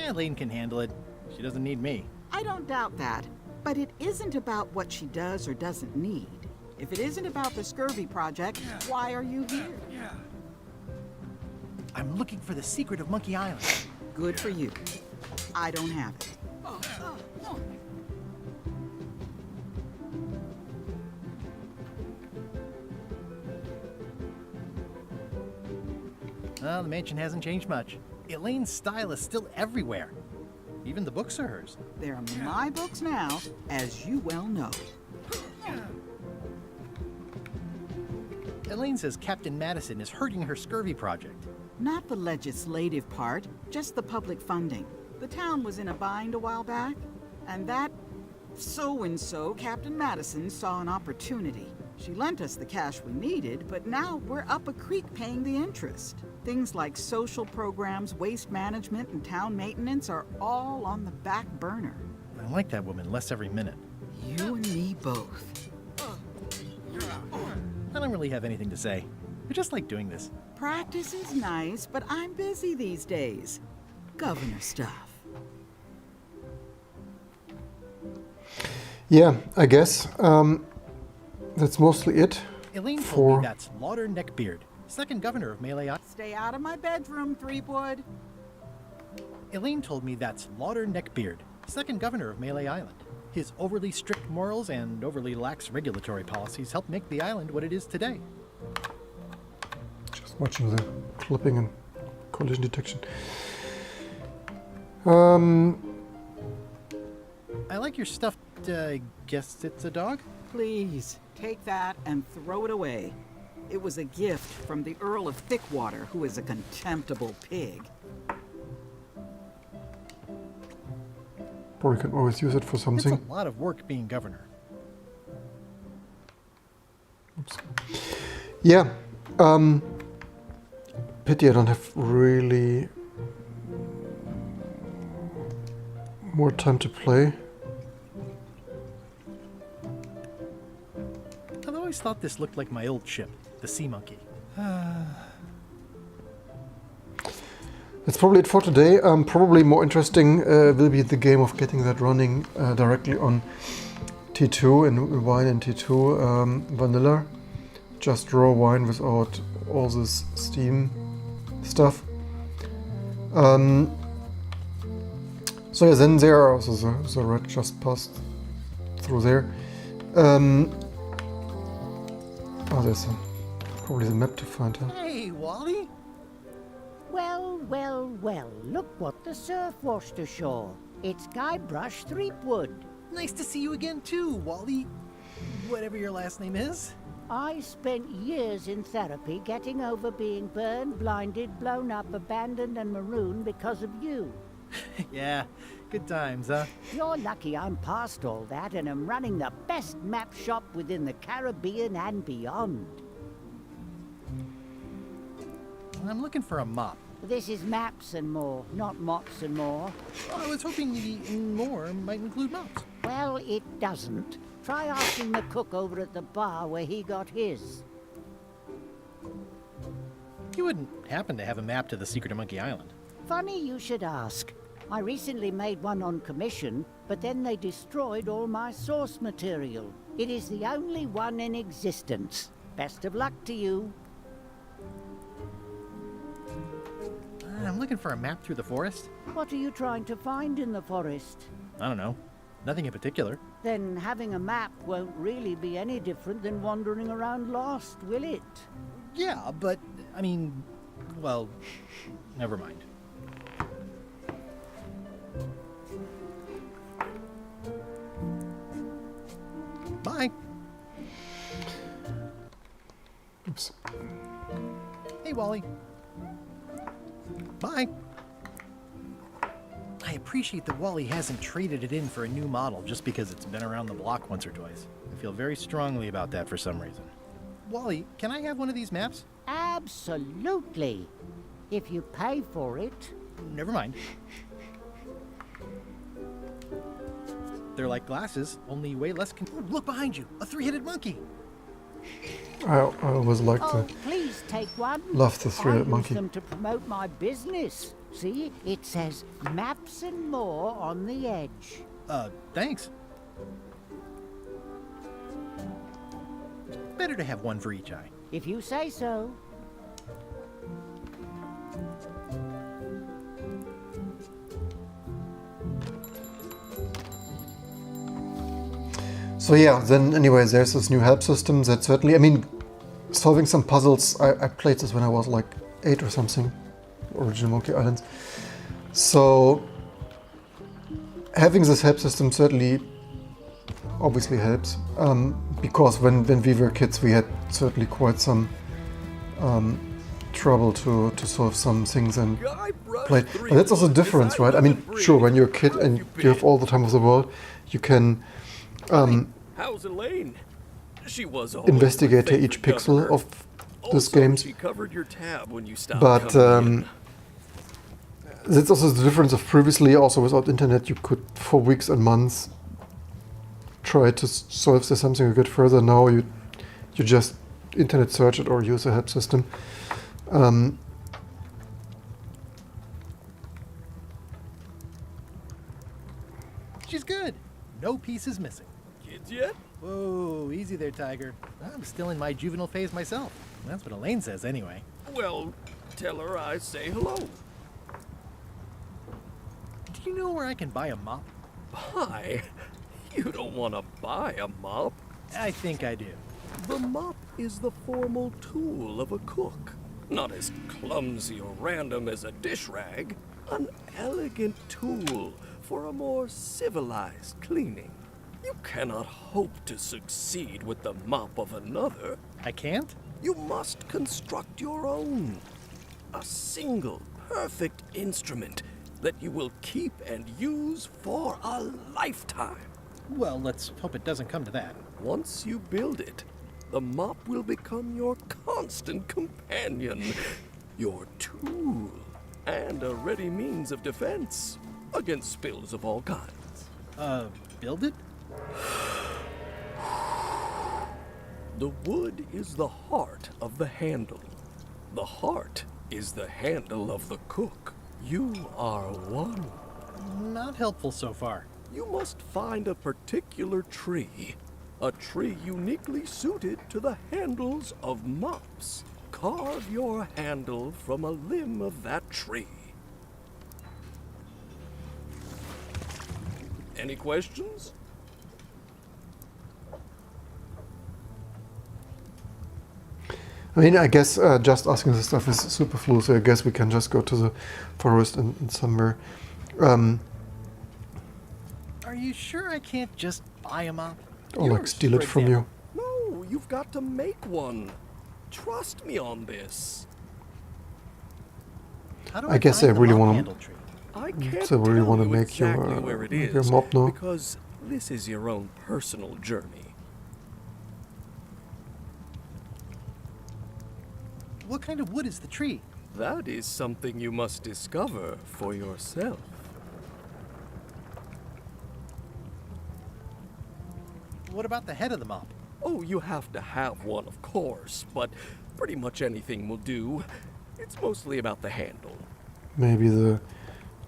Elaine can handle it. She doesn't need me. I don't doubt that. But it isn't about what she does or doesn't need. If it isn't about the Scurvy Project, why are you here? I'm looking for the secret of Monkey Island. Good for you. I don't have it. Well, the mansion hasn't changed much. Elaine's style is still everywhere. Even the books are hers. They're my books now, as you well know. Elaine says Captain Madison is hurting her scurvy project. Not the legislative part, just the public funding. The town was in a bind a while back, and that so-and-so, Captain Madison, saw an opportunity. She lent us the cash we needed, but now we're up a creek paying the interest. Things like social programs, waste management, and town maintenance are all on the back burner. I like that woman less every minute. You and me both. I don't really have anything to say. I just like doing this. Practice is nice, but I'm busy these days. Governor stuff. Yeah, I guess that's mostly it. Elaine told for... me that's Lauder Neckbeard, second governor of Melee Island. Stay out of my bedroom, Threepwood. Elaine told me that's Lauder Neckbeard, second governor of Melee Island. His overly strict morals and overly lax regulatory policies helped make the island what it is today. Just watching the clipping and collision detection. I like your stuffed, guess it's a dog? Please, take that and throw it away. It was a gift from the Earl of Thickwater, who is a contemptible pig. Probably can always use it for something. It's a lot of work being governor. Oops. Yeah. Pity I don't have really more time to play. I've always thought this looked like my old ship, the Sea Monkey. That's probably it for today. Probably more interesting will be the game of getting that running directly on T2 and wine and T2 vanilla. Just raw wine without all this steam stuff. So yeah, then there are also the red just passed through there. Oh, there's probably the map to find her. Hey, Wally! Well, well, well, look what the surf washed ashore. It's Guybrush Threepwood. Nice to see you again too, Wally. Whatever your last name is. I spent years in therapy getting over being burned, blinded, blown up, abandoned and marooned because of you. Yeah, good times, huh? You're lucky I'm past all that and am running the best map shop within the Caribbean and beyond. I'm looking for a mop. This is maps and more, not mops and more. Well, I was hoping the more might include mops. Well, it doesn't. Try asking the cook over at the bar where he got his. You wouldn't happen to have a map to the secret of Monkey Island. Funny you should ask. I recently made one on commission, but then they destroyed all my source material. It is the only one in existence. Best of luck to you. I'm looking for a map through the forest. What are you trying to find in the forest? I don't know. Nothing in particular. Then having a map won't really be any different than wandering around lost, will it? Yeah, but, I mean, well, never mind. Bye. Oops. Hey, Wally. Bye. I appreciate that Wally hasn't traded it in for a new model just because it's been around the block once or twice. I feel very strongly about that for some reason. Wally, can I have one of these maps? Absolutely. If you pay for it. Never mind. They're like glasses, only way less look behind you! A three-headed monkey! I always liked Please take one. Love the three-headed monkey. I use them to promote my business. See, it says maps and more on the edge. Thanks. Better to have one for each eye. If you say so. So yeah, then anyway, there's this new help system that certainly, I mean, solving some puzzles, I played this when I was like 8 or something, original Monkey Islands. So having this help system certainly obviously helps, because when we were kids we had certainly quite some trouble to solve some things and play. But that's also the difference, right? I mean, sure, when you're a kid and you have all the time of the world, you can how's Elaine? She was investigate each pixel of this game. She covered your tab when you stopped but that's also the difference of previously. Also, without internet, you could for weeks and months try to solve something a bit further. Now you just internet search it or use a help system. She's good. No pieces missing. Kids yet? Whoa, easy there, Tiger. I'm still in my juvenile phase myself. That's what Elaine says anyway. Well, tell her I say hello. Do you know where I can buy a mop? Buy? You don't want to buy a mop. I think I do. The mop is the formal tool of a cook. Not as clumsy or random as a dish rag. An elegant tool for a more civilized cleaning. You cannot hope to succeed with the mop of another. I can't? You must construct your own. A single, perfect instrument that you will keep and use for a lifetime. Well, let's hope it doesn't come to that. Once you build it, the mop will become your constant companion, your tool, and a ready means of defense against spills of all kinds. Build it? The wood is the heart of the handle. The heart is the handle of the cook. You are one. Not helpful so far. You must find a particular tree. A tree uniquely suited to the handles of mops. Carve your handle from a limb of that tree. Any questions? I mean, I guess just asking this stuff is superfluous, so I guess we can just go to the forest and somewhere. Are you sure I can't just buy a mop? Or like steal it from you. No, you've got to make one. Trust me on this. How do I guess I find the really mop want I to. can't So really tell want to you make exactly your where it make is, your mop now. because this is your own personal journey. What kind of wood is the tree? That is something you must discover for yourself. What about the head of the mop? Oh, you have to have one, of course, but pretty much anything will do. It's mostly about the handle. Maybe the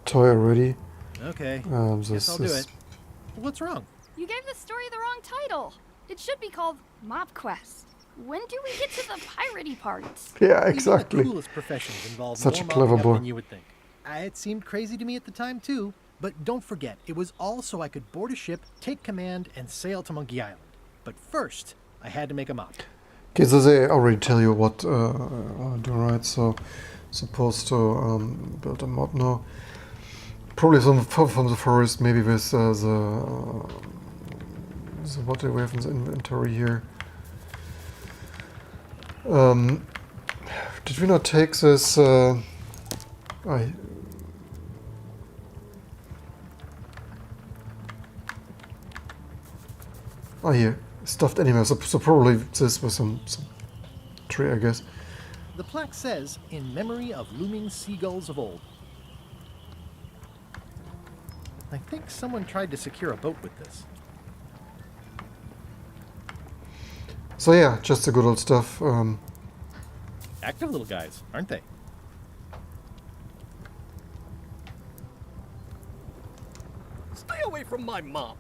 toy already. Okay, This guess I'll do is- it. What's wrong? You gave the story the wrong title. It should be called Mop Quest. When do we get to the piratey parts? Yeah, Even exactly. the coolest professions involve Such more a clever mopping up boy. than you would think. It seemed crazy to me at the time too, but don't forget, it was all so I could board a ship, take command, and sail to Monkey Island. But first, I had to make a mop. Okay, so they already tell you what to do, right? So, supposed to build a mod now. Probably from the forest, maybe with what do we have in the inventory here? Did we not take this? Here, stuffed animals. So probably this was some tree, I guess. The plaque says, in memory of looming seagulls of old. I think someone tried to secure a boat with this. So yeah, just the good old stuff. Active little guys, aren't they? Stay away from my mop.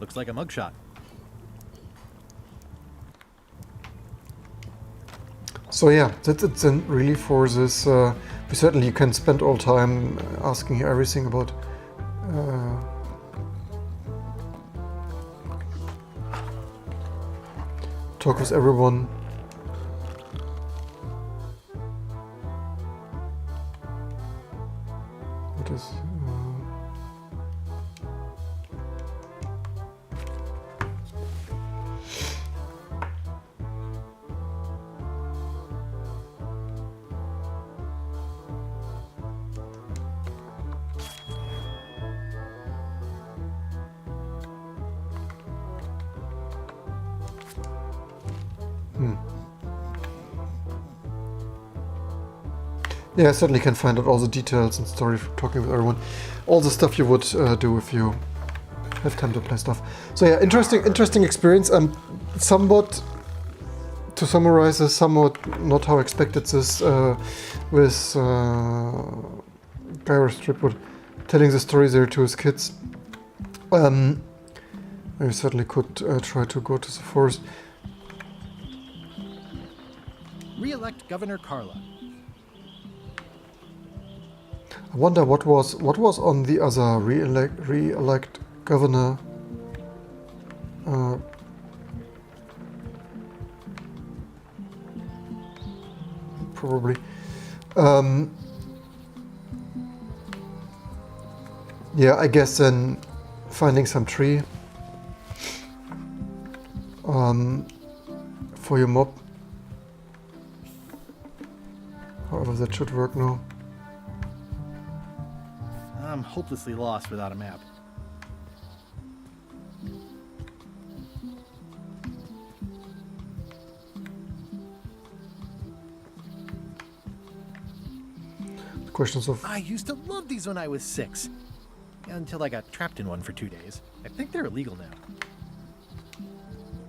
Looks like a mugshot. So yeah, that's it then really for this. Certainly you can spend all time asking everything about talk with everyone. What is Yeah, I certainly can find out all the details and story from talking with everyone. All the stuff you would do if you have time to play stuff. So yeah, interesting experience. Somewhat, to summarize this, somewhat not how expected this with Gareth Stripwood telling the story there to his kids. I certainly could try to go to the forest. Re-elect Governor Carla. I wonder what was on the other re-elect governor. Probably. Yeah, I guess then finding some tree for your mob. However, that should work now. I'm hopelessly lost without a map. The questions of... I used to love these when I was 6. Until I got trapped in one for 2 days. I think they're illegal now.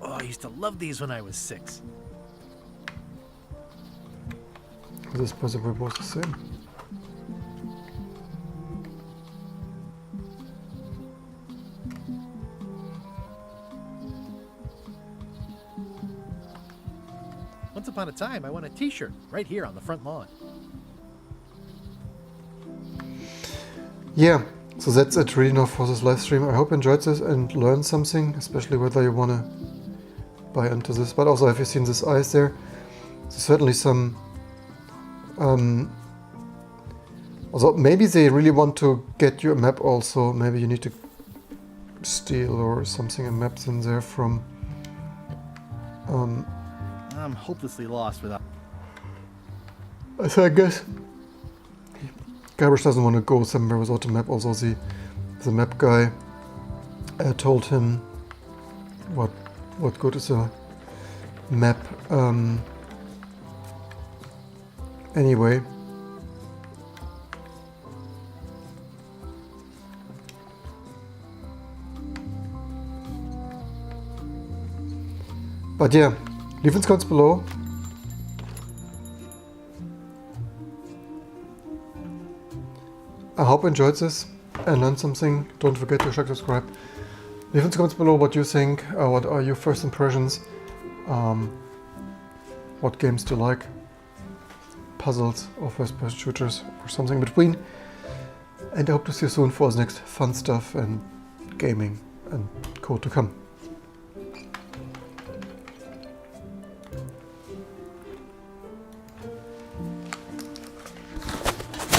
Oh, I used to love these when I was 6. This possibly was the same. Once upon a time, I won a t-shirt right here on the front lawn. Yeah, so that's it really now for this live stream. I hope you enjoyed this and learned something, especially whether you want to buy into this. But also, have you seen this ice there? There's certainly some... although maybe they really want to get you a map also. Maybe you need to steal or something a maps in there from... I'm hopelessly lost without... So I guess Guybrush doesn't want to go somewhere without a map. Also, the map guy told him what good is a map anyway. But yeah, leave in the comments below. I hope you enjoyed this and learned something. Don't forget to subscribe. Leave in the comments below what you think. What are your first impressions? What games do you like? Puzzles or first-person shooters or something in between. And I hope to see you soon for the next fun stuff and gaming and code to come.